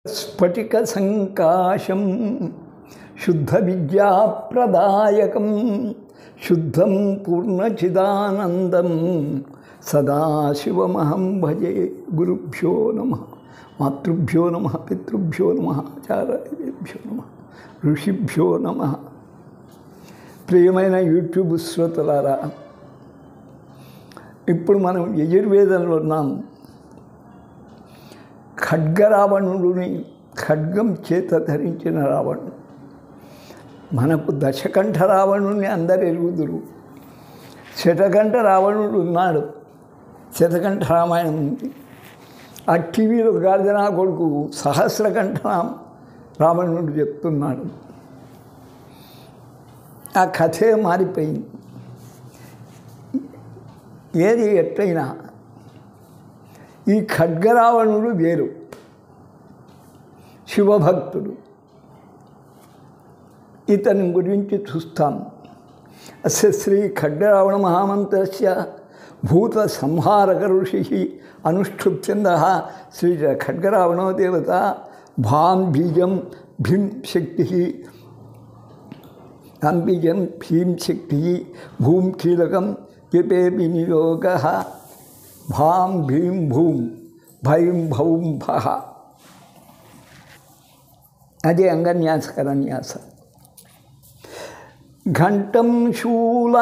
స్ఫటిక సంకాశం శుద్ధ విద్యాప్రదాయకం శుద్ధం పూర్ణచిదానందం సదాశివమహం భజే. గురుభ్యో నమః, మాతృభ్యో నమః, పితృభ్యో నమః, ఆచార్యేభ్యో నమః, ఋషిభ్యో నమః. ప్రియమైన యూట్యూబ్ శ్రోతలారా, ఇప్పుడు మనం యజుర్వేదంలో ఉన్నాం. ఖడ్గరావణుడిని ఖడ్గం చేత ధరించిన రావణుడు. మనకు దశకంఠ రావణుడిని అందరు ఎరుగుదురు. శతకంఠ రావణుడు ఉన్నాడు. శతకంఠ రామాయణం ఉంది. ఆ టీవీలో గార్జనా కొడుకు సహస్రకంఠ రావణుడు చెప్తున్నాడు. ఆ కథే మారిపోయింది. ఏది ఎట్లయినా ఈ ఖడ్గరావణుడు వేరు, శివభక్తుడు. ఇతని గురించి చూస్తాం. అస్య శ్రీ ఖడ్గరావణ మహామంత్రస్య భూత సంహారక ఋషి అనుష్ఠుప్ఛందః శ్రీ ఖడ్గరావణో దేవత భాం బీజం భీం శక్తి, బీజం భీం శక్తి, భూం కీలకం పిపే వినియోగః, భాం భీం భూం భైం భౌం భః. అదే అంగన్యాస కరన్యాస. ఘంటం శూల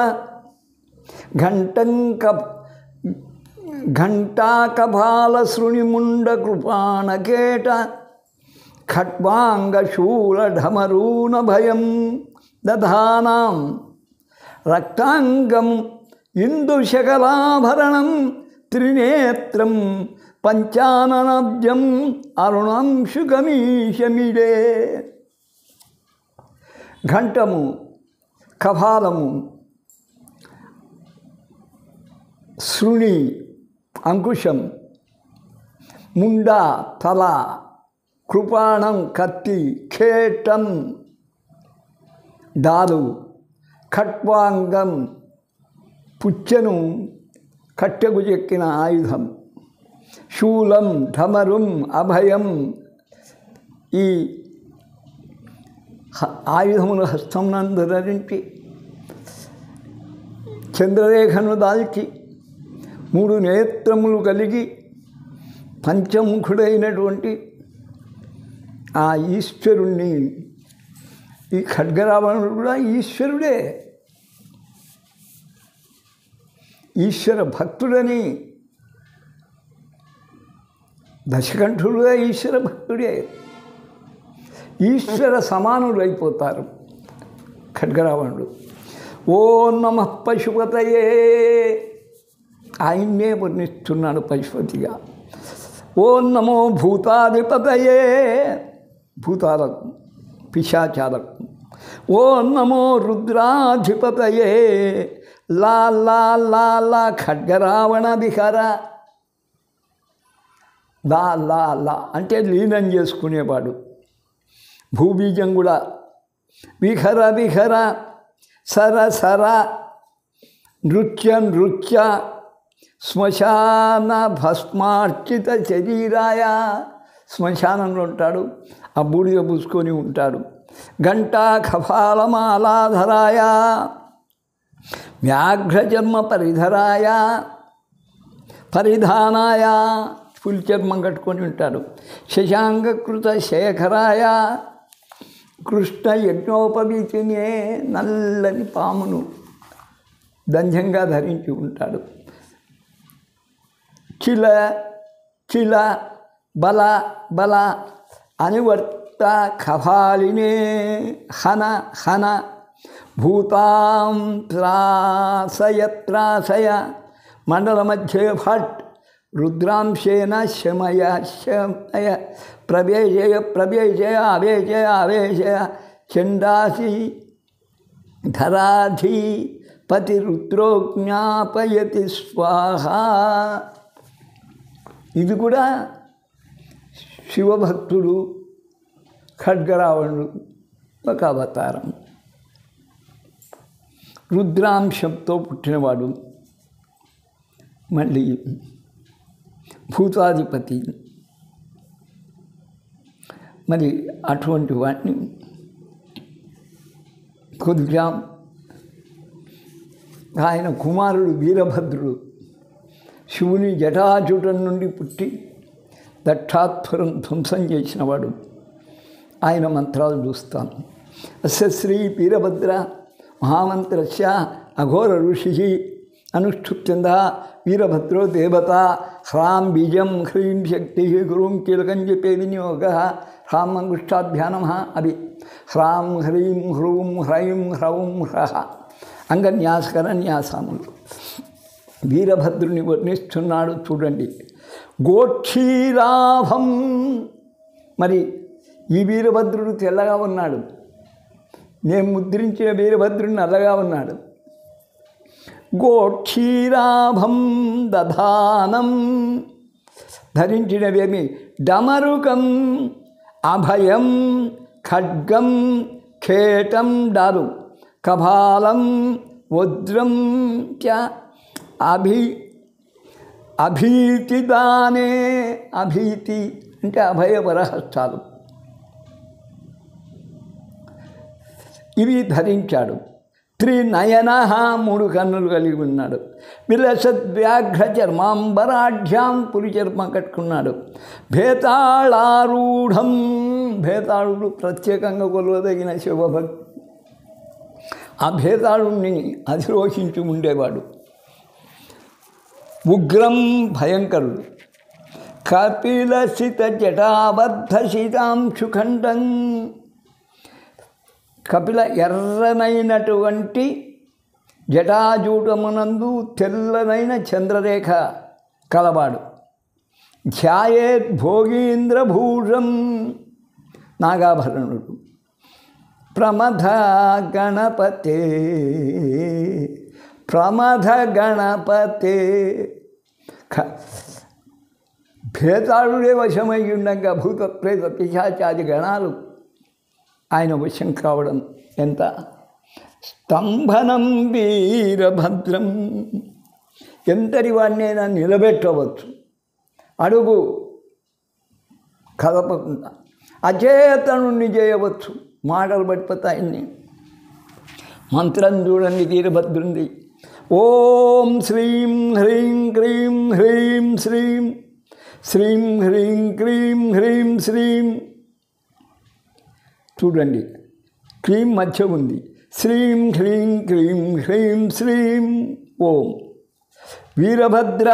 ఘంటాకపాల శృణిముండ కృపాణకేట ఖట్వాంగశూల ఢమరూన భయం దధానాం రక్తాంగం ఇందుశకలాభరణం త్రినేత్రం పంచాననబ్జం అరుణంశుగమీశమిడే. ఘంటము, కపాలము, శృణి అంకుశం, ముండ తల, కృపాణం కత్తి, ఖేటం డాలు, ఖట్వాంగం పుచ్చెను కట్టెకు చెక్కిన ఆయుధం, శూలం ఢమరుం అభయం. ఈ ఆయుధమును హస్తమునందు ధరించి చంద్రరేఖను దాల్చి 3 నేత్రములు కలిగి పంచముఖుడైనటువంటి ఆ ఈశ్వరుణ్ణి, ఈ ఖడ్గరావణుడు కూడా ఈశ్వరుడే, ఈశ్వర భక్తుడని. దశకంఠుడుగా ఈశ్వర భక్తుడే. ఈశ్వర సమానులు అయిపోతారు ఖడ్గరావణుడు. ఓం నమః పశుపతయే, ఆయన్నే వర్ణిస్తున్నాడు పశుపతిగా. ఓం నమో భూతాధిపతయే, భూతాలకు పిశాచాలకు. ఓం నమో రుద్రాధిపతయే, లా లా లా లా ఖడ్గరావణ విహర. లా లా లా అంటే లీనం చేసుకునేవాడు. భూబీజం కూడా. విహర విహర, సర సర, నృత్య నృత్య, శ్మశాన భస్మార్చిత శరీరాయ. శ్మశానంలో ఉంటాడు, ఆ బూడిద పూసుకొని ఉంటాడు. ఘంటా కపాలమాలాధరాయ, వ్యాఘ్రచర్మ పరిధరాయ, పరిధానాయ, పులి చర్మం కట్టుకొని ఉంటాడు. శశాంకృత శేఖరాయ, కృష్ణ యజ్ఞోపవీతినే, నల్లని పామును దంజంగా ధరించి ఉంటాడు. చిల చిల బల బల అనివర్త కపాలినే, హన హన భూతాం త్రాసయ త్రాసయ, మండల మధ్య భట్ రుద్రాంశేన శమయ శమయ, ప్రవేశయ ప్రవేశయ, ఆవేశయ ఆవేశయ, చండాసి ధరాధి పతి రుద్రో జ్ఞాపయతి స్వాహ. ఇది కూడా శివభక్తుడు ఖడ్గరావణుడు ఒక అవతారం. రుద్రాంశంతో పుట్టినవాడు. మళ్ళీ భూతాధిపతి మరి అటువంటి వాటిని కొద్దిగా ఆయన కుమారుడు వీరభద్రుడు శివుని జటాజుటం నుండి పుట్టి దక్షాత్పురం ధ్వంసం చేసినవాడు. ఆయన మంత్రాలు చూస్తాను. అస్య శ్రీ వీరభద్ర మహామంత్రస్య అఘోర ఋషి అనుష్ఠుప్యంద వీరభద్రో దేవత హ్రాం బీజం హ్రీం శక్తి గురుం కీలకం చెప్పే వినియోగ హ్రాం అంగుష్టాభ్యా నమః అవి హ్రాం హ్రీం హ్రూం హ్రైం హ్రౌం హ్రహ అంగన్యాసకరన్యాసములు. వీరభద్రుని వర్ణిస్తున్నాడు చూడండి. గోక్షీరాభం, మరి ఈ వీరభద్రుడు తెల్లగా ఉన్నాడు, నేను ముద్రించిన వీరభద్రుడు నల్లగా ఉన్నాడు. గోక్షీరాభం దధానం, ధరించినవేమి డమరుకం అభయం ఖడ్గం ఖేటం డాలు కపాలం వజ్రం చ అభీతిదానే, అభీతి అంటే అభయవరహస్తాలు ఇవి ధరించాడు. త్రినయన, 3 కన్నులు కలిగి ఉన్నాడు. విలసద్వ్యాఘ్ర చర్మాంబరాఢ్యాం, పులి చర్మం కట్టుకున్నాడు. భేతాళారూఢం, భేతాళుడు ప్రత్యేకంగా కొలవదగిన శివభక్తి. ఆ భేతాళుణ్ణి అధిరోహించి ఉండేవాడు. ఉగ్రం, భయంకరుడు. కపిలసిత జటాబద్ధ శీతాంశుఖండం, కపిల ఎర్రనైనటువంటి జటాజూటమునందు తెల్లనైన చంద్రరేఖ కలవాడు. ధ్యాయేత్ భోగీంద్రభూషం, నాగాభరణుడు. ప్రమథ గణపతే, ప్రమథ గణపతే, భేతాళుడే వశమై ఉండగా భూత ప్రేత పిశాచాది గణాలు ఆయన వశం కావడం ఎంత. స్తంభనం వీరభద్రం, ఎంతటి వాడినైనా నిలబెట్టవచ్చు, అడుగు కదపకుండా. అచేతనుణ్ణి చేయవచ్చు, మాటలు పడిపోతాయన్ని. మంత్రం చూడండి వీరభద్రుంది. ఓం శ్రీం హ్రీం క్రీం హ్రీం శ్రీం, శ్రీం హ్రీం క్రీం హ్రీం శ్రీం. చూడండి, క్రీం మధ్య ఉంది. శ్రీం హ్రీం క్రీం హ్రీం శ్రీం ఓం. వీరభద్ర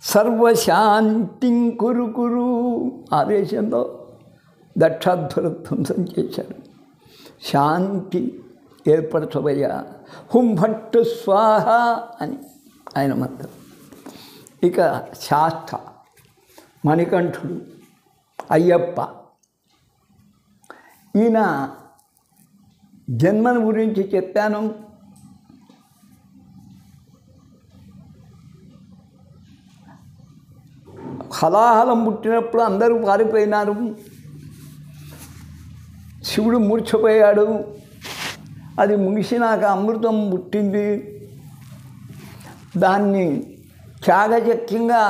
సర్వశాంతిం కురు కురు, ఆదేశంలో దక్షాధ్వర ధ్వంసం చేశాడు. శాంతి ఏర్పరచబయ్యా. హుం భట్టు స్వాహ అని ఆయన మంత్రం. ఇక శాస్త్ర మణికంఠుడు అయ్యప్ప. ఈయన జన్మను గురించి చెప్పాను. హలాహలం పుట్టినప్పుడు అందరూ పారిపోయినారు. శివుడు మూర్ఛపోయాడు. అది ముగిసినాక అమృతం పుట్టింది. దాన్ని త్యాగశక్యంగా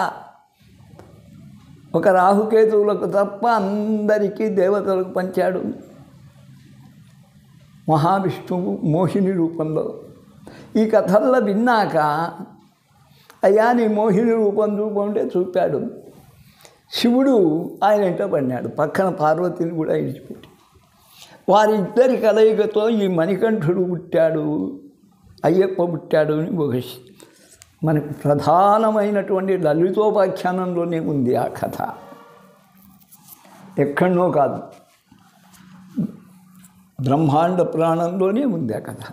ఒక రాహుకేతువులకు తప్ప అందరికీ దేవతలకు పంచాడు. మహావిష్ణువు మోహిని రూపంలో. ఈ కథల్లో విన్నాక అయ్యా నీ మోహిని రూపం చూపంటే చూపాడు. శివుడు ఆయన ఇంట పడినాడు, పక్కన పార్వతిని కూడా ఇడిచిపెట్టి. వారిద్దరి కలయికతో ఈ మణికంఠుడు పుట్టాడు, అయ్యప్ప పుట్టాడు అని ఒక మనకు ప్రధానమైనటువంటి లలితోపాఖ్యానంలోనే ఉంది ఆ కథ. ఎక్కడనో కాదు, బ్రహ్మాండ పురాణంలోనే ఉంది ఆ కథ.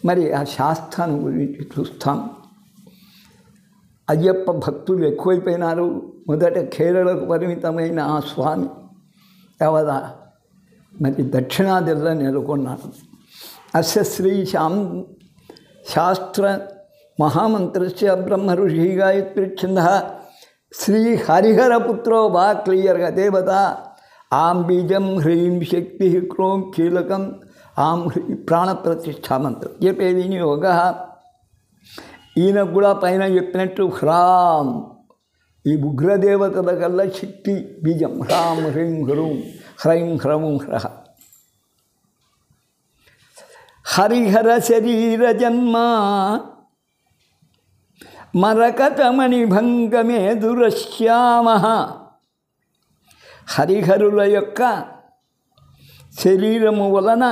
మరి ఆ శాస్త్రాన్ని గురించి చూస్తాం. అయ్యప్ప భక్తులు ఎక్కువైపోయినారు. మొదట కేరళకు పరిమితమైన ఆ స్వామి అవదా మరి దక్షిణాదిలో నెలకొన్నాడు. అస్య శ్రీ శాస్త్ర మహామంత్రస్య బ్రహ్మ ఋషి గాయత్రి ఛంద శ్రీ హరిహరపుత్రో వా, క్లియర్గా దేవత. ఆం బీజం హ్రీం శక్తి క్రోం కీలకం ఆం ప్రాణప్రతిష్ఠా మంత్రం చెప్పే వినియోగ. ఈయనకు కూడా పైన చెప్పినట్టు హ్రాం ఈ ఉగ్రదేవతల కల్లా శక్తి బీజం. హ్రాం హ్రీం హ్రూం హ్రైం హ్రవం హ్రహ. హరిహర శరీర జన్మ మరకతమణి భంగమే దురశ్యామ. హరిహరుల యొక్క శరీరము వలన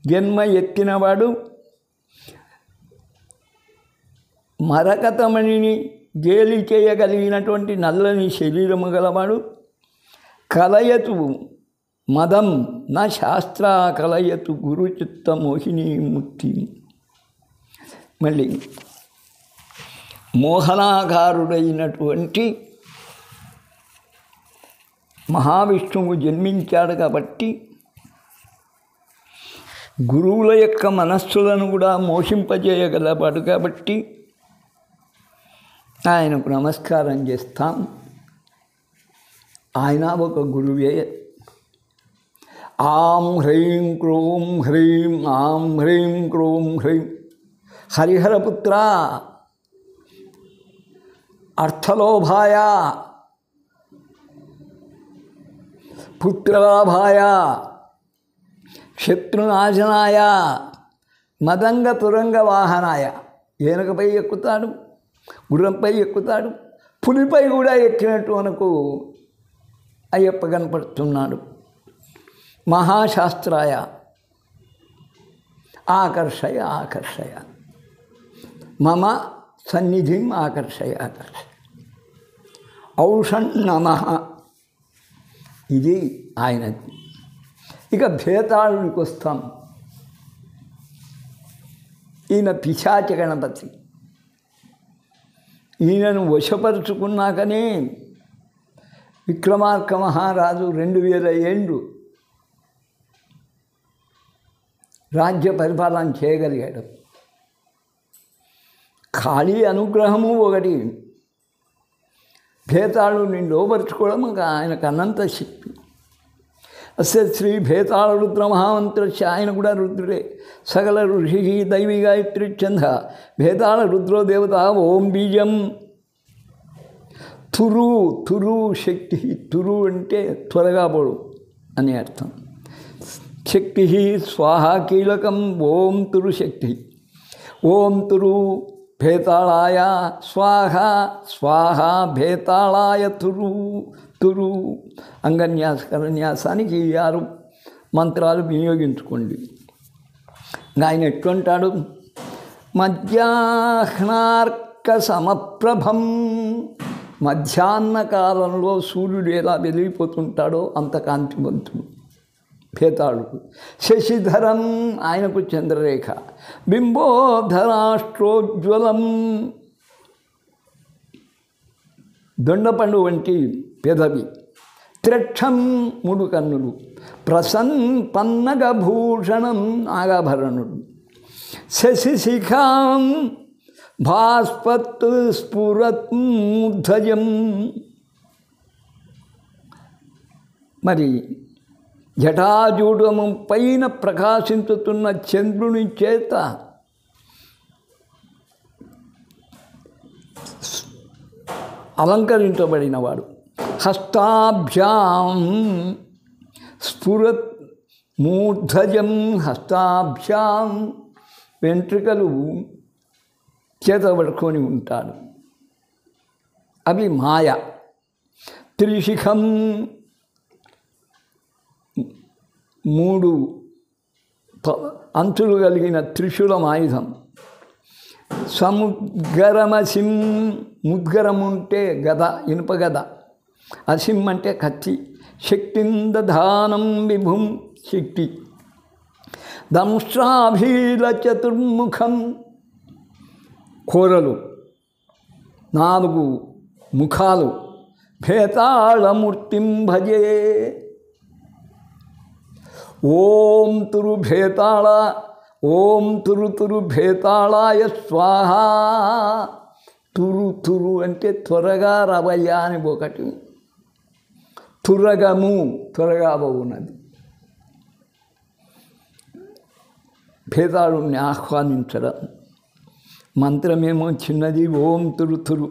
జన్మ ఎత్తినవాడు, మరకతమణిని గేలి చేయగలిగినటువంటి నల్లని శరీరము గలవాడు. కలయతు మదం నా శాస్త్ర కలయతు గురుచిత్త మోహిని ముక్తి. మళ్ళీ మోహనాకారుడైనటువంటి మహావిష్ణువు జన్మించాడు కాబట్టి గురువుల యొక్క మనస్సులను కూడా మోహింపజేయగలవాడు కాబట్టి ఆయనకు నమస్కారం చేస్తాం. ఆయన ఒక గురువే. ఆం హ్రీం క్రోం హ్రీం ఆం హ్రీం క్రోం హ్రీం. హరిహరపుత్ర అర్థలోభాయ పుత్రలాభాయ శత్రునాశనాయ మదంగ తురంగ వాహనాయ. ఏనుకపై ఎక్కుతాడు, గుర్రంపై ఎక్కుతాడు, పులిపై కూడా ఎక్కినట్టు మనకు అయ్యప్ప కనపడుతున్నాడు. మహాశాస్త్రాయ ఆకర్షయ ఆకర్షయ మమ సన్నిధిం ఆకర్షయ ఆకర్షయ. ఔషణ్ నమః. ఇది ఆయనది. ఇక భేతాళుడికి వస్తాం. ఈయన పిశాచ గణపతి. ఈయనను వశపరుచుకున్నాకనే విక్రమార్క మహారాజు 2000 ఏళ్ళు రాజ్య పరిపాలన చేయగలిగాడు. ఖాళీ అనుగ్రహము ఒకటి, భేతాళుని లోపరుచుకోవడం ఆయనకు అనంత శక్తి. అస్య శ్రీ భేతాళ రుద్ర మహామంత్రస్య. ఆయన కూడా రుద్రుడే. సకల ఋషి దైవీ గాయత్రి ఛంద భేతాళ రుద్రో దేవత. ఓం బీజం తురు. తురు శక్తి. తురు అంటే త్వరగా పోడు అని అర్థం. శక్తి స్వాహ కీలకం. ఓం తురు శక్తి. ఓం తురు భేతాళాయ స్వాహ. స్వాహ భేతాళాయ తురు. తురు అంగన్యాస కరన్యాసానికి 6 మంత్రాలు వినియోగించుకోండి. ఆయన ఎట్లుంటాడు? మధ్యాహ్నార్క సమప్రభం. మధ్యాహ్న కాలంలో సూర్యుడు ఎలా వెలిగిపోతుంటాడో అంత కాంతివంతుడు భేతాళుడు. శశిధరం. ఆయనకు చంద్రరేఖ. బింబోధరాష్ట్రోజ్వలం. దొండపండు వంటి పెదవి. త్రక్షం 3 కన్నులు. ప్రసన్పన్నగభూషణం నాగాభరణుడు. శశిశిఖాం భాస్పత్ స్ఫురత్ మూర్ధజం. మరి జటాజూడము పైన ప్రకాశించుతున్న చంద్రుని చేత అలంకరించబడినవాడు. హస్తాభ్యాం స్ఫురత్ మూర్ధజం. హస్తాభ్యాం వెంట్రుకలు చేతబడుకొని ఉంటాడు. అవి మాయ. త్రిశిఖం 3 అంచులు కలిగిన త్రిశూలం ఆయుధం. సముద్గరమసిం. ముద్గరం అంటే గద, ఇనుప గద. అసిం అంటే కత్తి. శక్తిందధానం విభుం. శక్తి. దంశ్రాభీల చతుర్ముఖం. కోరలు 4 ముఖాలు. భేతాళమూర్తిం భజే. ఓం తురు భేతాళ. ఓం తురు తురు భేతాళాయ స్వాహ. తురు తురు అంటే త్వరగా రవయ్యా అని ఒకటి. తురగము త్వరగా బాగున్నది. భేతాళుని ఆహ్వానించడం. మంత్రమేమో చిన్నది. ఓం తురు తురు.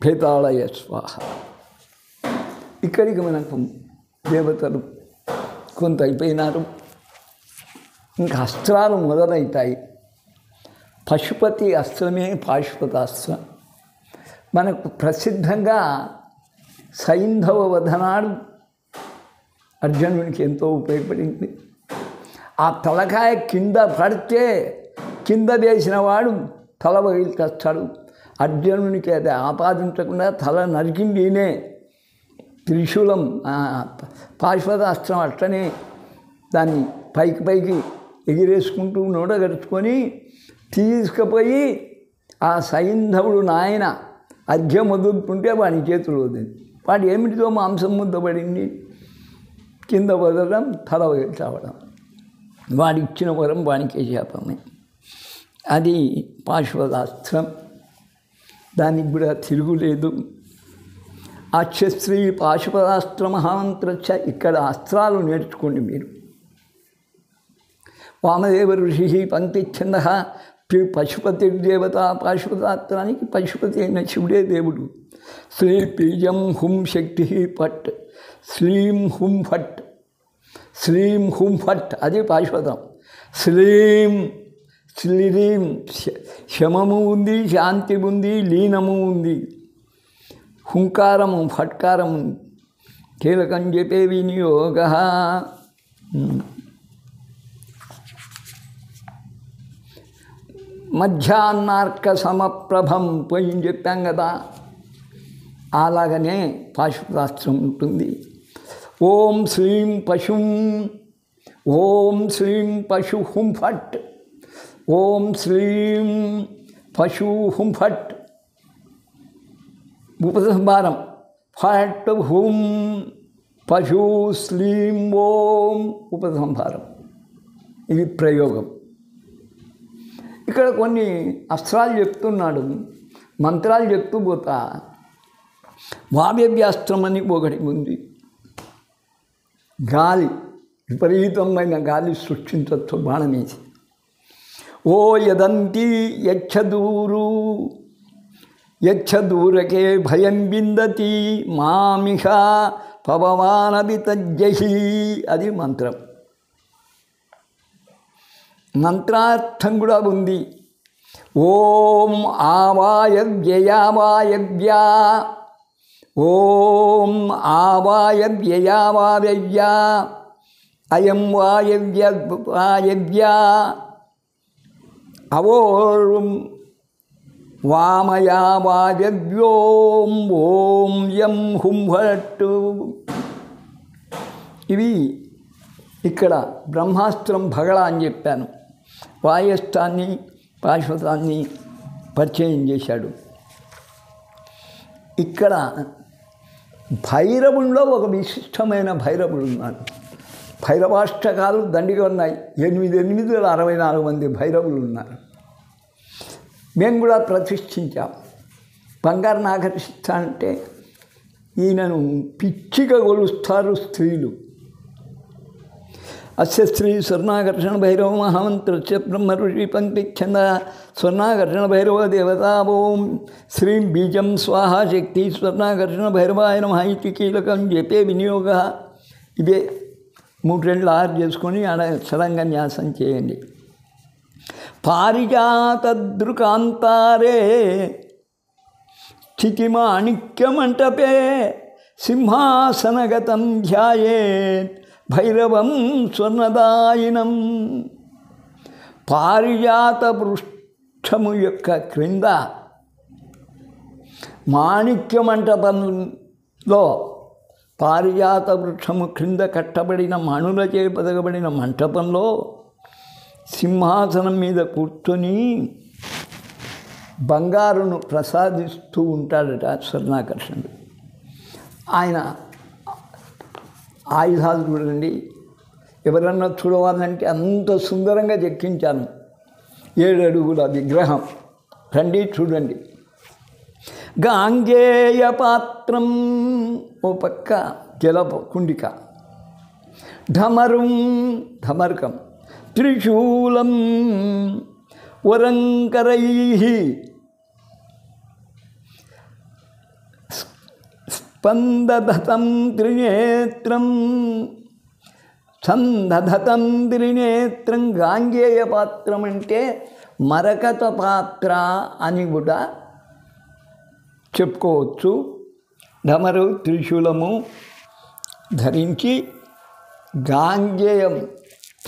భేతాళయ స్వాహ. ఇక్కడికి మనకు దేవతలు కొంత అయిపోయినారు. ఇంకా అస్త్రాలు మొదలవుతాయి. పశుపతి అస్త్రమే పాశుపతాస్త్రం. మనకు ప్రసిద్ధంగా సైంధవ వధనాడు అర్జునునికి ఎంతో ఉపయోగపడింది. ఆ తలకాయ కింద పడితే కింద వేసిన వాడు తల పగిలి చస్తాడు. అర్జునునికి అది ఆపాదించకుండా తల నరికిండినే. త్రిశూలం పాశుపతాస్త్రం అట్లనే దాన్ని పైకి పైకి ఎగిరేసుకుంటూ నోటగరుచుకొని తీసుకుపోయి ఆ సైంధవుడు నాయన అర్ఘ్యం వదులుతుంటే వాడి చేతులు వదిలింది. వాడు ఏమిటితో మాంసం ముద్దబడింది, కింద వదలడం, తల చావడం. వాడి ఇచ్చిన వరం వాడికే శాపమే. అది పాశుపతాస్త్రం. దానికి కూడా తిరుగులేదు. అక్షశ్రీ పాశుపతాస్త్ర మహామంత్రచ్చ. ఇక్కడ అస్త్రాలు నేర్చుకోండి మీరు. వామదేవ ఋషి పంక్తిచ్ఛంద పశుపతి దేవత. పాశుపతాస్త్రానికి పశుపతి అయిన శివుడే దేవుడు. శ్రీ బీజం హుం శక్తి పట్ శ్రీం హుం ఫట్. శ్రీం హుం ఫట్ అది పాశుపతం. శ్రీం శ్రీం శమము ఉంది, శాంతి ఉంది, లీనము ఉంది, హుంకారము ఫట్కారము. కీలకం చెప్పే వినియోగ. మధ్యాహ్నార్క సమప్రభం పోయి చెప్పాం కదా, అలాగనే పాశుపతాస్త్రం ఉంటుంది. ఓం శ్రీం పశుం, ఓం శ్రీం పశు హుం ఫట్, ఓం శ్రీం పశు హుం ఫట్. ఉపసంహారం ఫట్ హుం పశు శ్రీం ఓం ఉపసంహారం. ఇది ప్రయోగం. ఇక్కడ కొన్ని అస్త్రాలు చెప్తున్నాడు, మంత్రాలు చెప్తూ పోతా. వావ్యవ్యాస్త్రం అని ఒకటి ఉంది. గాలి, విపరీతమైన గాలి సృష్టించవచ్చు బాణం వేసి. ఓ యదంతి యచ్చదూరు యచ్చదూరకే భయం బిందతి మామిహ పవమానవి తజ్జహి. అది మంత్రం. మంత్రార్థం కూడా ఉంది. ఓం ఆవాయవ్యయావాయవ్యా, ఓం ఆవాయవ్యయావాయవ్యా, అయం వాయవ్యవాయవ్యా, అవోం వామయావాయవ్యోం ఓం యం హుం ఫట్. ఇవి ఇక్కడ బ్రహ్మాస్త్రం భగళ అని చెప్పాను. వాయస్త్రాన్ని పాశుపతాన్ని పరిచయం చేశాడు. ఇక్కడ భైరవుల్లో ఒక విశిష్టమైన భైరవుడు ఉన్నాడు. భైరవాష్టకాలు దండిగా ఉన్నాయి. 8,864 మంది భైరవులు ఉన్నారు. మేము కూడా ప్రతిష్ఠించాం. బంగారు నాగరిష్ట అంటే ఈయనను పిచ్చిగా కొలుస్తారు స్త్రీలు. అస్య శ్రీ స్వర్ణాకర్షణ భైరవ మహామంత్రస్య బ్రహ్మ ఋషి పంక్తిచ్ఛంద స్వర్ణాకర్షణ భైరవ దేవతా ఓం శ్రీం బీజం స్వాహ శక్తి స్వర్ణాకర్షణ భైరవాయ నమః ఇతి కీలకం జపే వినియోగ. ఇవే 3 2 6 చేసుకొని ఆడ సరంగా న్యాసం చేయండి. పారిజాతదృకాంతారే స్థితిమాణిక్యమంటపే సింహాసనగతం ధ్యాయేత్ భైరవం స్వర్ణదాయినం. పారిజాత వృక్షము యొక్క క్రింద మాణిక్య మంటపంలో, పారిజాత వృక్షము క్రింద కట్టబడిన మణులచే పదగబడిన మంటపంలో సింహాసనం మీద కూర్చొని బంగారును ప్రసాదిస్తూ ఉంటాడట స్వర్ణాకర్షణుడు. ఆయన ఆయుధాలు చూడండి, ఎవరన్నా చూడవాలంటే అంత సుందరంగా చెక్కించాను. 7 అడుగుల విగ్రహం. రండి చూడండి. గాంగేయ పాత్రం, ఓ పక్క జల కుండిక, ఢమరుం ఢమర్కం, త్రిశూలం వరంకరై స్పందధతం త్రినేత్రం సందధతం త్రినేత్రం. గాంగేయ పాత్రం అంటే మరకత పాత్ర అని కూడా చెప్పుకోవచ్చు. ఢమరు త్రిశూలము ధరించి గాంగేయం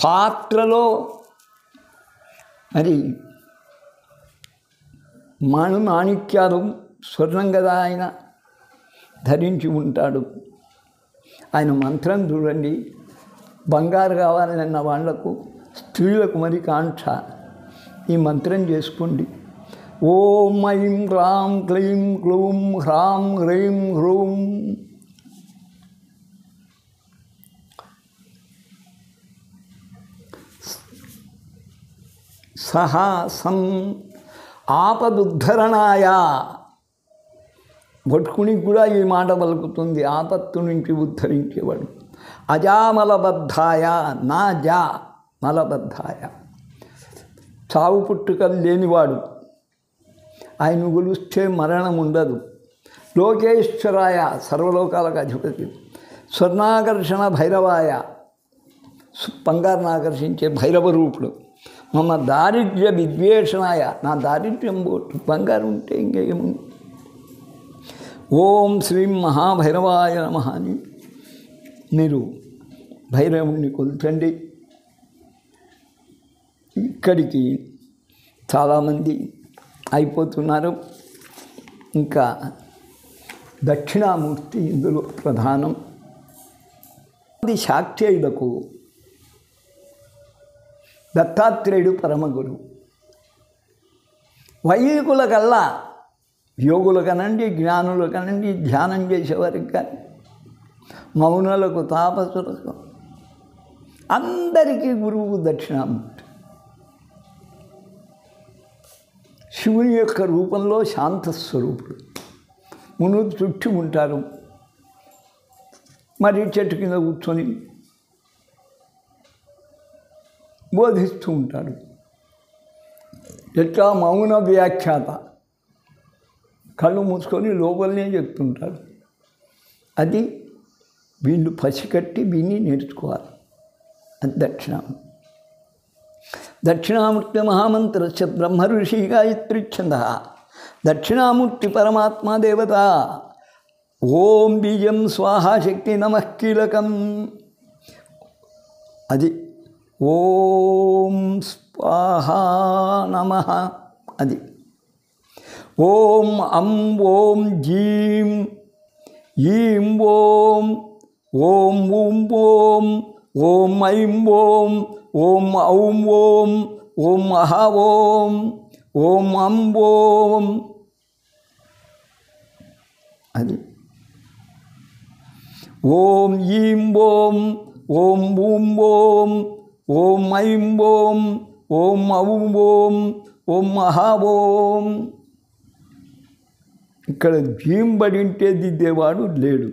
పాత్రలో మరి మాణిక్యాలు స్వర్ణం కదా ఆయన ధరించి ఉంటాడు. ఆయన మంత్రం చూడండి, బంగారు కావాలన్న వాళ్లకు స్త్రీలకు మరి కాంక్ష. ఈ మంత్రం చేసుకోండి. ఓం ఐం హ్రాం క్లీం క్లూం హ్రాం హ్రీం హ్రూం. సహాసం ఆపదుద్ధరణాయ. భటుకునికి కూడా ఈ మాట పలుకుతుంది, ఆపత్తు నుంచి ఉద్ధరించేవాడు. అజామలబద్ధాయ నా జా మలబద్ధాయ, చావు పుట్టుకలు లేనివాడు. ఆయన కొలిస్తే మరణం ఉండదు. లోకేశ్వరాయ సర్వలోకాలకు అధిపతి. స్వర్ణాకర్షణ భైరవాయ, బంగారును ఆకర్షించే భైరవ రూపుడు. మమ దారిద్ర్య విద్వేషణాయ, నా దారిద్ర్యం పోటు, బంగారు ఉంటే ఇంకేముంది. ఓం శ్రీం మహాభైరవాయ నమః అని మీరు భైరవుణ్ణి కొలుచండి. ఇక్కడికి చాలామంది అయిపోతున్నారు. ఇంకా దక్షిణామూర్తి ఇందులో ప్రధానం. అది శాక్తేయులకు దత్తాత్రేయుడు పరమగురు. వైదికుల కల్లా యోగుల కనండి, జ్ఞానుల కనండి, ధ్యానం చేసేవారికి కానీ, మౌనులకు, తాపసులకు అందరికీ గురువు దక్షిణామూర్తి. శివుని యొక్క రూపంలో శాంతస్వరూపుడు. మునులు చుట్టి ఉంటారు. మరి చెట్టు కింద కూర్చొని బోధిస్తూ ఉంటాడు. ఎట్లా మౌన వ్యాఖ్యాత, కళ్ళు మూసుకొని లోపలనే చెప్తుంటాడు. అది వీళ్ళు పసికట్టి వీన్ని నేర్చుకోవాలి. అది దక్షిణామూర్తి. దక్షిణామూర్తి మహామంత్రస్య బ్రహ్మ ఋషి గాయత్రి ఛందః. దక్షిణామూర్తి పరమాత్మా దేవత. ఓం బీజం స్వాహా శక్తి నమః కీలకం. అది ఓం స్వాహా నమః. అది ఓం అం ఓం జీం ఈం ఓం ఓం ఊం ఓం ఓం ఐం ఓం ఓం ఔం ఓం ఓం అహ ఓం ఓం అం ఓం. అది ఓం ఈం ఓం ఓం ఊం ఓం ఓం ఐం ఓం ఓం ఔం ఓం ఓం అహ ఓం. ఇక్కడ జీం బడింటే దిద్దేవాడు లేడు.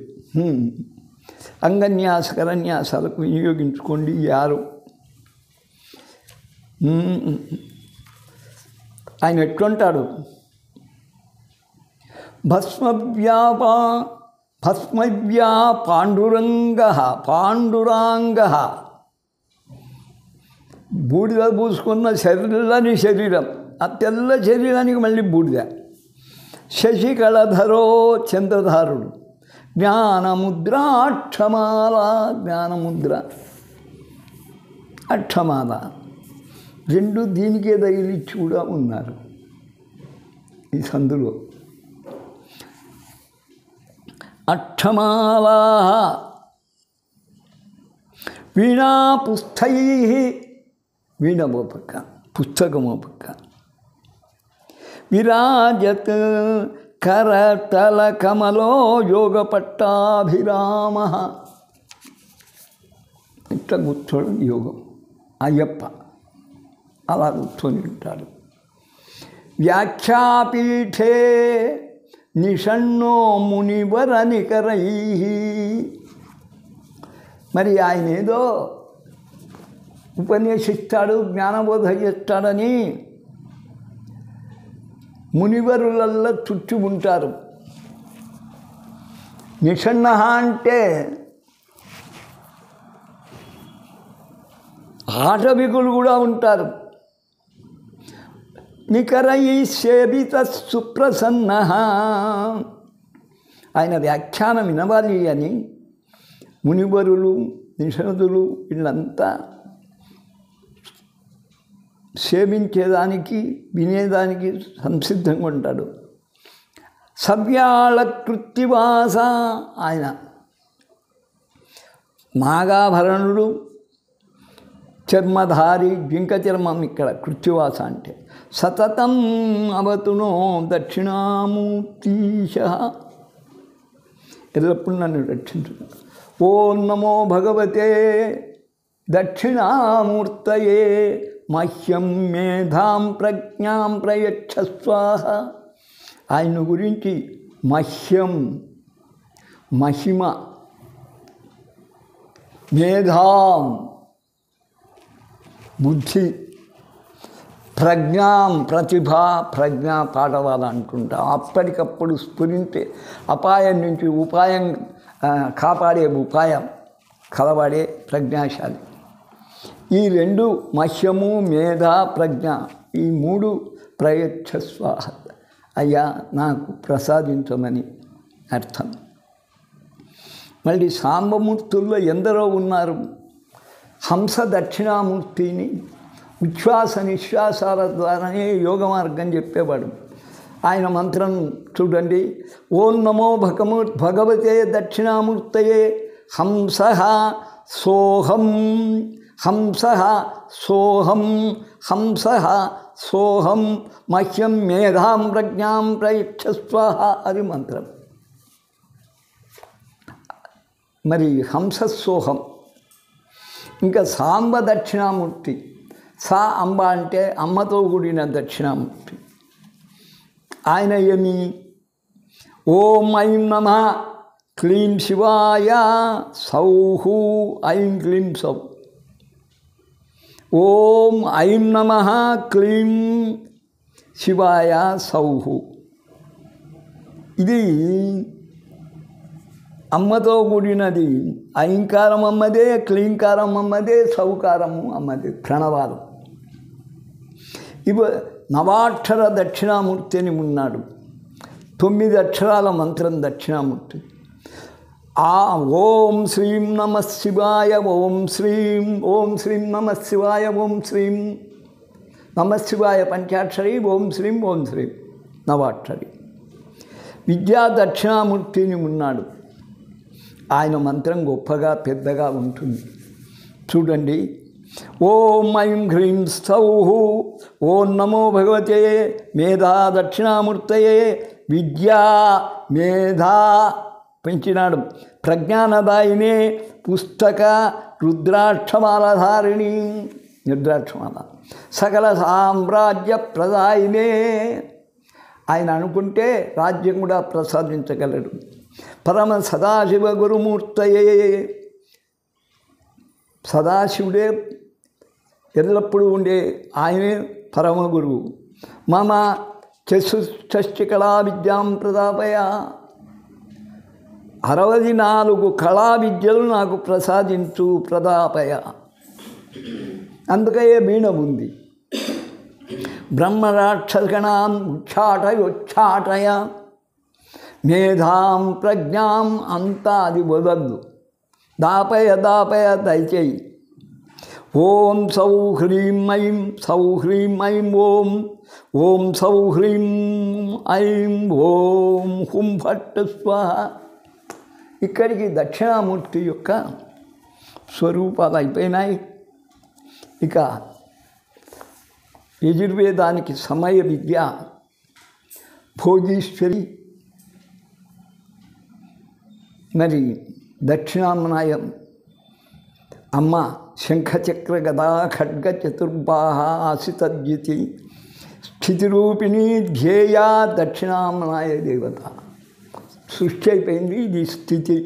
అంగన్యాస కరన్యాసాలకు వినియోగించుకోండి. యారు ఆయన ఎట్లుంటాడు? భస్మవ్యా పాండురాంగ. బూడిద పూసుకున్న తెల్లని శరీరం. ఆ తెల్ల శరీరానికి మళ్ళీ బూడిద. శశికళధరో చంద్రధారుడు. జ్ఞానముద్ర అక్షమాల. జ్ఞానముద్ర అక్షమాల రెండు దీనికే తగిలిచ్చి కూడా ఉన్నారు ఈ సందులో. అక్షమాలా వీణా పుస్తై. వీణమో పక్క, పుస్తకమో పక్క. విరాజత్ కరతల కమలో యోగ పట్టాభిరామ. ఇట్లా కూర్చోవడం యోగం. అయ్యప్ప అలా కూర్చొని ఉంటాడు. వ్యాఖ్యాపీఠే నిషణ్ణో మునివర నికరై. మరి ఆయన ఏదో ఉపన్యసిస్తాడు, జ్ఞానబోధ చేస్తాడని మునివరులల్లా చుట్టి ఉంటారు. నిషణ్ణ అంటే ఆటవికులు కూడా ఉంటారు. నికరై సేవిత సుప్రసన్న, ఆయన వ్యాఖ్యానం వినవాలి అని మునివరులు నిషణులు వీళ్ళంతా సేవించేదానికి వినేదానికి సంసిద్ధంగా ఉంటాడు. సవ్యాళ కృత్తివాస, ఆయన నాగాభరణుడు చర్మధారి, జింక చర్మం ఇక్కడ కృత్తివాస అంటే. సతతం అవతునో దక్షిణామూర్తీశ, ఎల్లప్పుడు నన్ను రక్షించు. ఓం నమో భగవతే దక్షిణామూర్తయే మహ్యం మేధాం ప్రజ్ఞాం ప్రయచ్చ స్వాహ. ఆయన గురించి మహ్యం మహిమ, మేధాం బుద్ధి, ప్రజ్ఞాం ప్రతిభ, ప్రజ్ఞా పాఠవాలు అంటుంటాం. అప్పటికప్పుడు స్ఫురించే అపాయం నుంచి ఉపాయం కాపాడే ఉపాయం కలవాడే ప్రజ్ఞాశాలి. ఈ రెండు మహ్యము మేధ ప్రజ్ఞ, ఈ మూడు ప్రయచ్చ స్వాహ, అయ్యా నాకు ప్రసాదించమని అర్థం. మళ్ళీ సాంబమూర్తుల్లో ఎందరో ఉన్నారు. హంస దక్షిణామూర్తిని ఉచ్ఛ్వాస నిశ్వాసాల ద్వారానే యోగ మార్గం చెప్పేవాడు. ఆయన మంత్రం చూడండి. ఓం నమో భగవతే దక్షిణామూర్తయే హంస సోహం, హంస సోహం, హంస సోహం మహ్యం మేధాం ప్రజ్ఞాం ప్రయచ్చ స్వాహ అది మంత్రం. మరి హంస సోహం. ఇంకా సాంబ దక్షిణామూర్తి, సా అంబ అంటే అమ్మతో కూడిన దక్షిణామూర్తి. ఆయన ఏమి? ఓం ఐం నమః క్లీం శివాయ సౌహు, ఐం క్లీం సౌ. ఓం ఐం నమః క్లీం శివాయ సౌహు. ఇది అమ్మతో కూడినది. ఐంకారం అమ్మదే, క్లీంకారం అమ్మదే, సౌకారము అమ్మదే, ప్రణవాలు. ఇవి నవాక్షర దక్షిణామూర్తి అని ఉన్నాడు. 9 అక్షరాల మంత్రం దక్షిణామూర్తి. ఆ ఓం శ్రీం నమ శివాయ, ఓం శ్రీం, ఓం శ్రీం నమ శివాయ, ఓం శ్రీం నమ శివాయ పంచాక్షరి, ఓం శ్రీం ఓం శ్రీం నవాక్షరి. విద్యా దక్షిణామూర్తిని ఉన్నాడు. ఆయన మంత్రం గొప్పగా పెద్దగా ఉంటుంది. చూడండి. ఓం ఐం హ్రీం సౌహు, ఓం నమో భగవతే మేధా దక్షిణామూర్తయే విద్యా మేధా పెంచినాడు. ప్రజ్ఞానదాయినే పుస్తక రుద్రాక్షమాలధారిణి, రుద్రాక్షమాల సకల సామ్రాజ్య ప్రదాయినే. ఆయన అనుకుంటే రాజ్యం కూడా ప్రసాదించగలడు. పరమ సదాశివ గురుమూర్తయే, సదాశివుడే ఎల్లప్పుడూ ఉండే ఆయనే పరమ గురువు. మమ చతుష్షష్టి కళా విద్యాం ప్రదాపయ, 64 కళా విద్యలు నాకు ప్రసాదించు ప్రదాపయ. అందుకే వీణ ఉంది. బ్రహ్మరాక్షసగణాం ఉచ్చాటయోచ్చాటయ మేధాం ప్రజ్ఞాం అంతా అది వదద్దు. దాపయ దాపయ దయచేయి. ఓం సౌ హ్రీం ఐం, సౌ హ్రీం ఐం ఓం, ఓం సౌ హ్రీం ఐం ఓం హుం ఫట్ స్వాహ. ఇక్కడికి దక్షిణామూర్తి యొక్క స్వరూపాలు అయిపోయినాయి. ఇక యజుర్వేదానికి సమయ విద్య భోగీశ్వరి. మరి దక్షిణామనాయం అమ్మ శంఖచక్ర గదా ఖడ్గ చతుర్బాహ ఆసితద్యుతి స్థితిరూపిణి ధ్యేయ దక్షిణామనాయ దేవత. సృష్టి అయిపోయింది, ఇది స్థితి.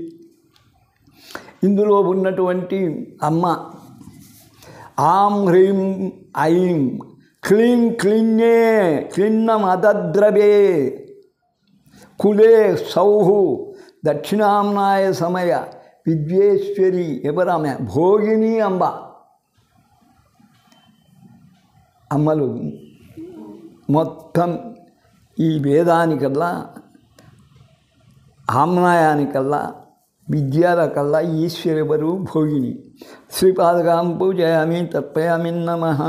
ఇందులో ఉన్నటువంటి అమ్మ ఆం హ్రీం ఐం క్లీం క్లీన్యే క్లిన్న మదద్రవే కులే సౌహు దక్షిణామ్నాయ సమయ విద్యేశ్వరి ఎవరామె భోగిని అంబ. అమ్మలు మొత్తం ఈ వేదానికల్లా ఆమ్నాయానికల్లా విద్యాలకల్లా ఈశ్వరెవరు భోగిని. శ్రీపాదకాం పూజయామి తర్పయామి నమః.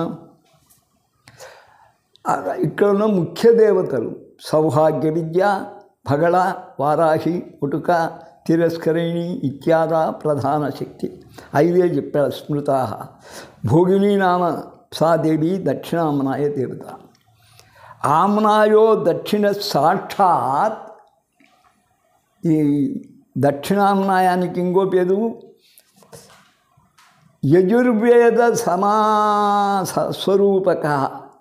ఇక్కడ ఉన్న ముఖ్య దేవతలు సౌభాగ్య విద్య, భగళ, వారాహి, ఉటుక, తిరస్కరిణి ఇత్యాద ప్రధాన శక్తి. 5 చెప్పాడు స్మృతా. భోగిని నామ సా దేవి దక్షిణామ్నాయ దేవత. ఆమ్నాయో దక్షిణ సాక్షాత్. ఈ దక్షిణామ్నాయానికి ఇంకో పేరు యజుర్వేద స్వరూపక.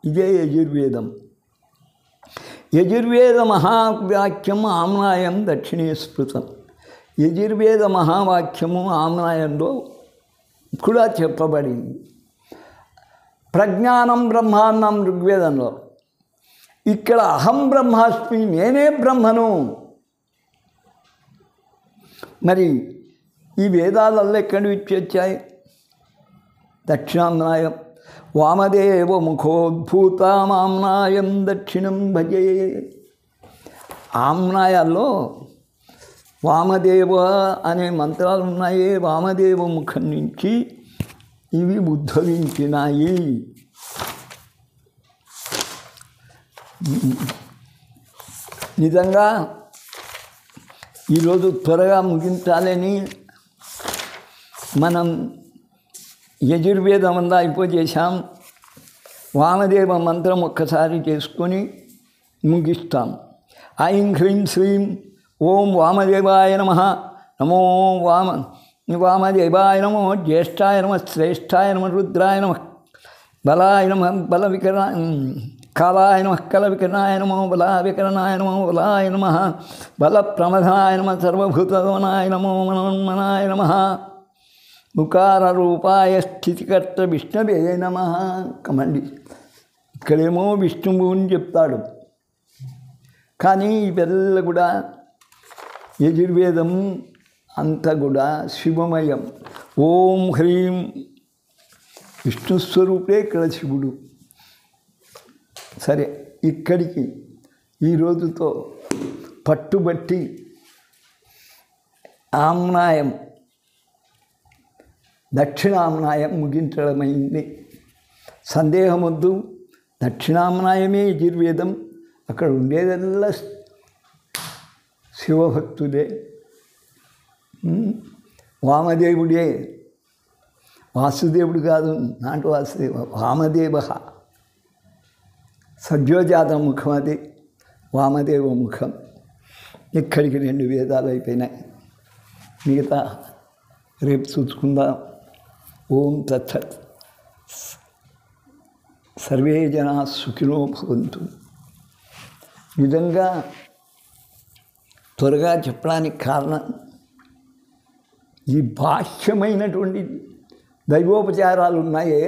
ఇదే యజుర్వేదం. యజుర్వేద మహావాక్యం ఆమ్నాయం దక్షిణే స్మృతం. యజుర్వేద మహావాక్యము ఆమ్నాయంలో కూడా చెప్పబడింది. ప్రజ్ఞానం బ్రహ్మాండం ఋగ్వేదంలో. ఇక్కడ అహం బ్రహ్మాస్మి, నేనే బ్రహ్మను. మరి ఈ వేదాలలో ఎక్కడి నుంచి వచ్చాయి? దక్షిణామ్నాయం. వామదేవ ముఖోద్భూతామామ్నాయం దక్షిణం భజే. ఆమ్నాయాల్లో వామదేవ అనే మంత్రాలు ఉన్నాయి. వామదేవ ముఖం నుంచి ఇవి ఉద్భవించినాయి. నిజంగా ఈరోజు త్వరగా ముగించాలని మనం యజుర్వేదం అంతా అయిపోచేసాం. వామదేవ మంత్రం ఒక్కసారి చేసుకొని ముగిస్తాం. ఐం హ్రీం శ్రీం ఓం వామదేవాయ నమః. నమో వామదేవాయ నమో జ్యేష్ఠాయ నమః శ్రేష్ఠాయ నమః రుద్రాయ నమః బలాయ నమః కాలాయ నమః కలవికరణాయ నమో బలావికరణాయ నమో బలాయ నమః బలప్రమథాయ నమః సర్వభూతగమనాయ నమో మనోన్మనాయ నమః ఉకారరూపాయ స్థితికర్త విష్ణవే నమః. కమండి, ఇక్కడేమో విష్ణువు అని చెప్తాడు, కానీ ఇవెల్ల కూడా యజుర్వేదం అంతా కూడా శివమయం. ఓం హ్రీం విష్ణుస్వరూపే ఇక్కడ శివుడు. సరే, ఇక్కడికి ఈ రోజుతో పట్టుబట్టి ఆమ్నాయం దక్షిణామ్నాయం ముగించడమైంది. సందేహం వద్దు, దక్షిణామ్నాయమే యజుర్వేదం. అక్కడ ఉండేదల్లా శివభక్తుడే, వామదేవుడే. వాసుదేవుడు కాదు, నాటు వాసుదేవ, వామదేవ. సద్యోజాత ముఖం అది, వామదేవ ముఖం. ఇక్కడికి 2 వేదాలు అయిపోయినాయి. మిగతా రేపు చూసుకుందాం. ఓం తత్సత్. సర్వే జనా సుఖినో భవంతు. నిజంగా త్వరగా చెప్పడానికి కారణం ఈ బాహ్యమైనటువంటి దైవోపచారాలు ఉన్నాయే,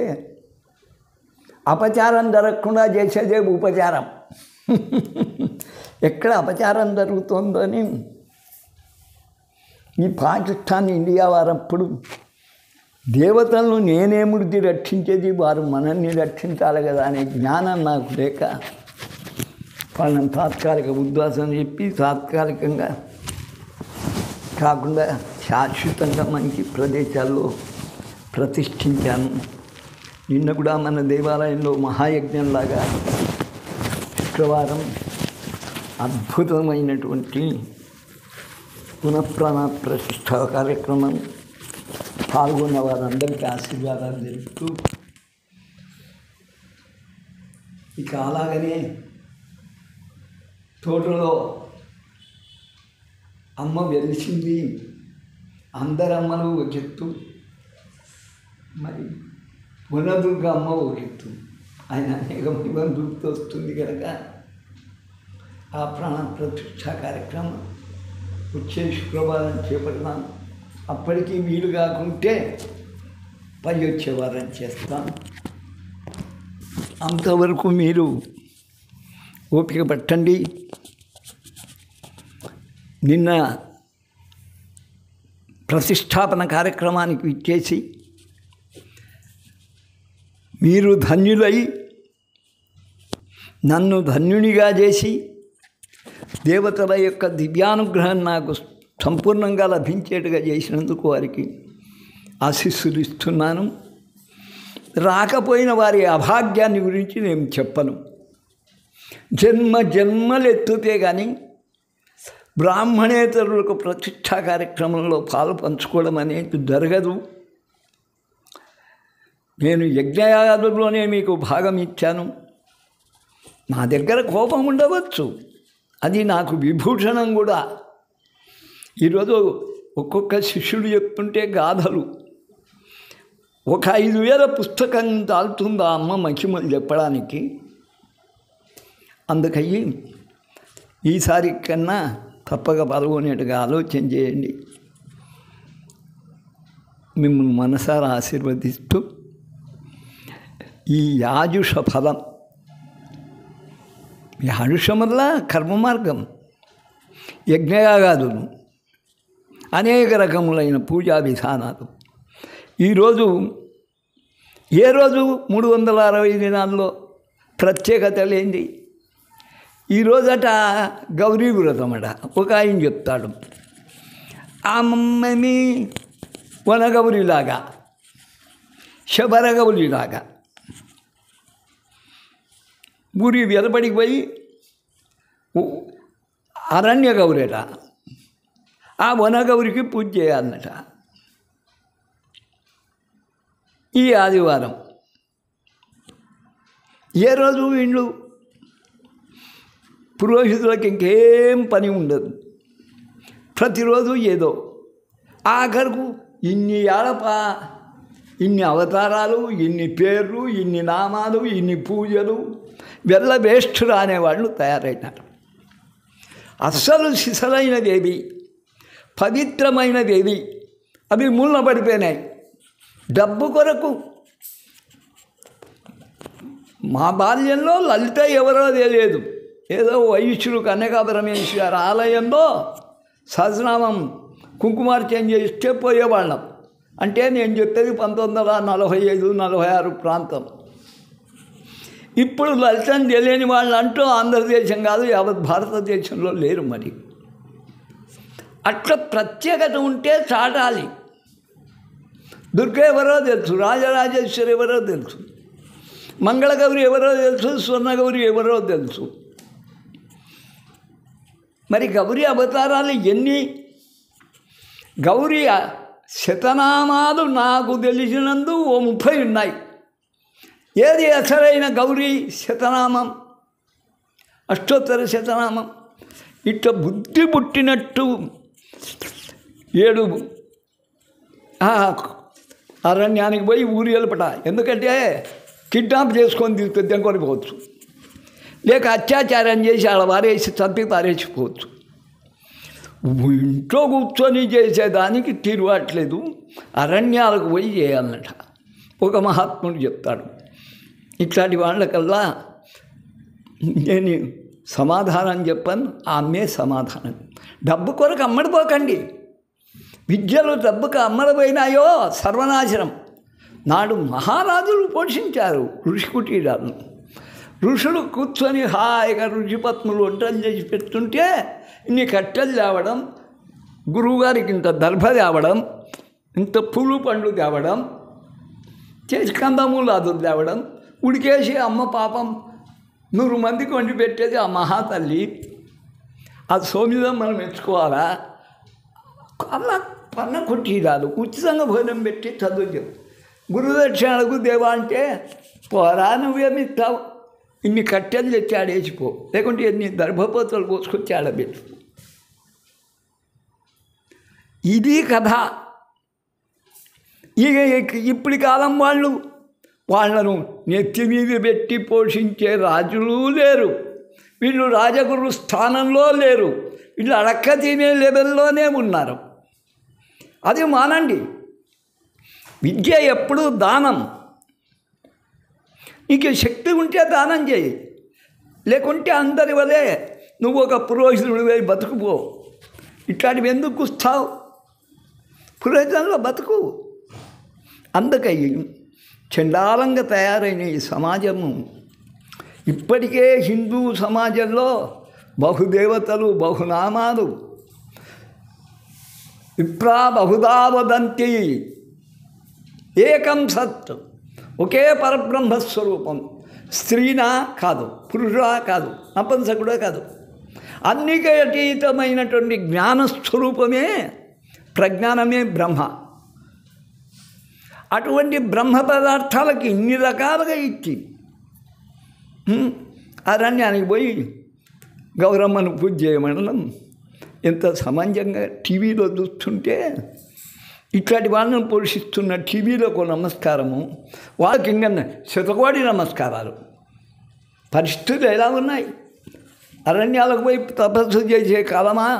అపచారం జరగకుండా చేసేదే ఉపచారం. ఎక్కడ అపచారం జరుగుతుందో అని ఈ పాకిస్తాన్ ఇండియా వారప్పుడు దేవతలను నేనేముడిది రక్షించేది, వారు మనల్ని రక్షించాలి కదా అనే జ్ఞానం నాకు లేక వాళ్ళని తాత్కాలిక ఉద్వాసం చెప్పి తాత్కాలికంగా కాకుండా శాశ్వతంగా మనకి ప్రదేశాల్లో ప్రతిష్ఠించాను. నిన్న కూడా మన దేవాలయంలో మహాయజ్ఞంలాగా శుక్రవారం అద్భుతమైనటువంటి పునఃప్రాణ ప్రతిష్ఠ కార్యక్రమం పాల్గొన్న వారందరికీ ఆశీర్వాదాలు తెలుపుతూ, ఇక అలాగనే తోటలో అమ్మ వెలిసింది. అందరమ్మలు ఒక ఎత్తు, మరి వనదుర్గ అమ్మ ఒక ఎత్తు. ఆయన అనేకమైన దుర్గుతూ వస్తుంది కనుక ఆ ప్రాణ ప్రతిష్ఠ కార్యక్రమం వచ్చే శుక్రవారం చేపడతాం. అప్పటికీ వీలు కాకుంటే పై వచ్చే వారం చేస్తాం. అంతవరకు మీరు ఓపిక పట్టండి. నిన్న ప్రతిష్టాపన కార్యక్రమానికి ఇచ్చేసి మీరు ధన్యులై నన్ను ధన్యునిగా చేసి దేవతల యొక్క దివ్యానుగ్రహం నాకు సంపూర్ణంగా లభించేట్టుగా చేసినందుకు వారికి ఆశీస్సులు ఇస్తున్నాను. రాకపోయిన వారి అభాగ్యాన్ని గురించి నేను చెప్పను. జన్మలు ఎత్తుతే కానీ బ్రాహ్మణేతరులకు ప్రతిష్టా కార్యక్రమంలో పాలు పంచుకోవడం అనేది జరగదు. నేను యజ్ఞయాగాదుల్లోనే మీకు భాగం ఇచ్చాను. నా దగ్గర కోపం ఉండవచ్చు, అది నాకు విభూషణం కూడా. ఈరోజు ఒక్కొక్క శిష్యుడు చెప్తుంటే గాథలు 5,000 పుస్తకం తాలుతుందా అమ్మ మహిమలు చెప్పడానికి. అందుకని ఈసారి కన్నా తప్పక పాల్గొనేట్టుగా ఆలోచన చేయండి. మిమ్మల్ని మనసారా ఆశీర్వదిస్తూ ఈ యాజుష ఫలం, యాజుషం వల్ల కర్మ మార్గం, యజ్ఞయాగాదులు, అనేక రకములైన పూజా విధానాలు. ఈరోజు ఏ రోజు 360 దినాల్లో ప్రత్యేకత లేనిది. ఈరోజట గౌరీ వ్రతం అట. ఒక ఆయన చెప్తాడు, ఆ మమ్మీ వనగౌరిలాగా శబరగౌరిలాగా ఊరి వెలబడికి పోయి అరణ్య గౌరట, ఆ వనగౌరికి పూజ చేయాలన్నట. ఈ ఆదివారం ఏ రోజు వీళ్ళు పురోహితులకు ఇంకేం పని ఉండదు, ప్రతిరోజు ఏదో. ఆఖరుకు ఇన్ని ఇన్ని అవతారాలు, ఇన్ని పేర్లు, ఇన్ని నామాలు, ఇన్ని పూజలు, వెళ్ళవేష్ఠులు అనేవాళ్ళు తయారైనారు. అస్సలు సిసలైనదేవి, పవిత్రమైనదేవి అవి మూలన పడిపోయినాయి డబ్బు కొరకు. మా బాల్యంలో లలిత ఎవరో తెలియదు, ఏదో వైశ్యుడు కన్యకాపరమేశ్వర ఆలయంలో సహస్రనామం కుంకుమార్చన చేస్తే పోయేవాళ్ళం. అంటే నేను చెప్పేది 1945-46 ప్రాంతం. ఇప్పుడు లలితని తెలియని వాళ్ళు అంటూ ఆంధ్రదేశం కాదు, యావత్ భారతదేశంలో లేరు. మరి అట్లా ప్రత్యేకత ఉంటే చాటాలి. దుర్గ ఎవరో తెలుసు, రాజరాజేశ్వరి ఎవరో తెలుసు, మంగళగౌరి ఎవరో తెలుసు, స్వర్ణగౌరి ఎవరో తెలుసు. మరి గౌరీ అవతారాలు ఎన్ని? గౌరీ శతనామాలు నాకు తెలిసినందు 30 ఉన్నాయి. ఏది అసలైన గౌరీ శతనామం? అష్టోత్తర శతనామం. ఇట్లా బుద్ధి పుట్టినట్టు 7 అరణ్యానికి పోయి ఊరి వెళ్ళపట. ఎందుకంటే కిడ్నాప్ చేసుకొని తీసుకొద్దాం కొనిపోవచ్చు, లేక అత్యాచారం చేసి ఆడ వారేసి చంపి పారేసిపోవచ్చు. ఇంట్లో కూర్చొని చేసేదానికి తిరుగట్లేదు, అరణ్యాలకు పోయి చేయాలన్నట. ఒక మహాత్ముడు చెప్తాడు. ఇట్లాంటి వాళ్ళకల్లా నేను సమాధానం చెప్పాను, ఆమె సమాధానం. డబ్బు కొరకు అమ్మడిపోకండి. విద్యలు డబ్బుకు అమ్మడిపోయినాయో సర్వనాశనం. నాడు మహారాజులు పోషించారు ఋషి కుటీరాలను. ఋషులు కూర్చొని హాయిగా ఋషిపత్నులు వంటలు చేసి పెడుతుంటే ఇన్ని కట్టెలు తేవడం, గురువుగారికి ఇంత దర్భ తేవడం, ఇంత పూలు పండ్లు తేవడం, చేసి కందమూలాదులు తేవడం, ఉడికేసి అమ్మ పాపం 100 మందికి వండి పెట్టేది ఆ మహాతల్లి. ఆ సోమిదం మనం మెచ్చుకోవాలా? అలా పన్న కుటీరాలు ఉచితంగా భోజనం పెట్టి చదువు చెప్పు. గురుదక్షిణకు దేవా అంటే పోరా, నువ్వేమిస్తావు? ఇన్ని కట్టెలు తెచ్చి ఆడేసిపో, లేకుంటే ఎన్ని దర్భపోతలు పోసుకొచ్చి ఆడబెట్టు. ఇది కథ. ఇక ఇప్పటి కాలం వాళ్ళను నెత్తి మీద పెట్టి పోషించే రాజులు లేరు. వీళ్ళు రాజగురు స్థానంలో లేరు. వీళ్ళు అడక్క తినే లెవెల్లోనే ఉన్నారు. అది మానండి. విద్య ఎప్పుడు దానం. నీకు శక్తి ఉంటే దానం చేయి, లేకుంటే అందరి వలే నువ్వు ఒక పురోహితుడివై బతుకుపో. ఇట్లాంటివి ఎందుకు వస్తావు? పురోహితంలో బతుకు. అందుకై చండాలంగా తయారైన ఈ సమాజము ఇప్పటికే హిందూ సమాజంలో బహుదేవతలు, బహునామాలు, విప్రా బహుదా వదంతి, ఏకం సత్, ఒకే పరబ్రహ్మస్వరూపం. స్త్రీనా కాదు, పురుషుడా కాదు, నపుంసకుడా కాదు, అన్నికే అతీతమైనటువంటి జ్ఞానస్వరూపమే, ప్రజ్ఞానమే బ్రహ్మ. అటువంటి బ్రహ్మ పదార్థాలకి ఇన్ని రకాలుగా ఇచ్చి అరణ్యానికి పోయి గౌరమ్మను పూజ చేయమనడం ఎంత సమంజంగా టీవీలో చూస్తుంటే, ఇట్లాంటి వాళ్ళని పోషిస్తున్న టీవీలకు నమస్కారము, వాళ్ళకి ఇంకా శతకోటి నమస్కారాలు. పరిస్థితులు ఎలా ఉన్నాయి? అరణ్యాలకు పోయి తపస్సు చేసే కాలమా?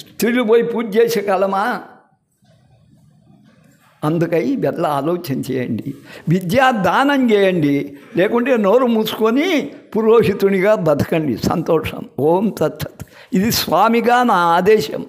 స్త్రీలు పోయి పూజ చేసే కాలమా? అందుకై ఇట్లా ఆలోచన చేయండి, విద్యాదానం చేయండి, లేకుంటే నోరు మూసుకొని పురోహితునిగా బతకండి. సంతోషం. ఓం తత్సత్. ఇది స్వామిగా నా ఆదేశం.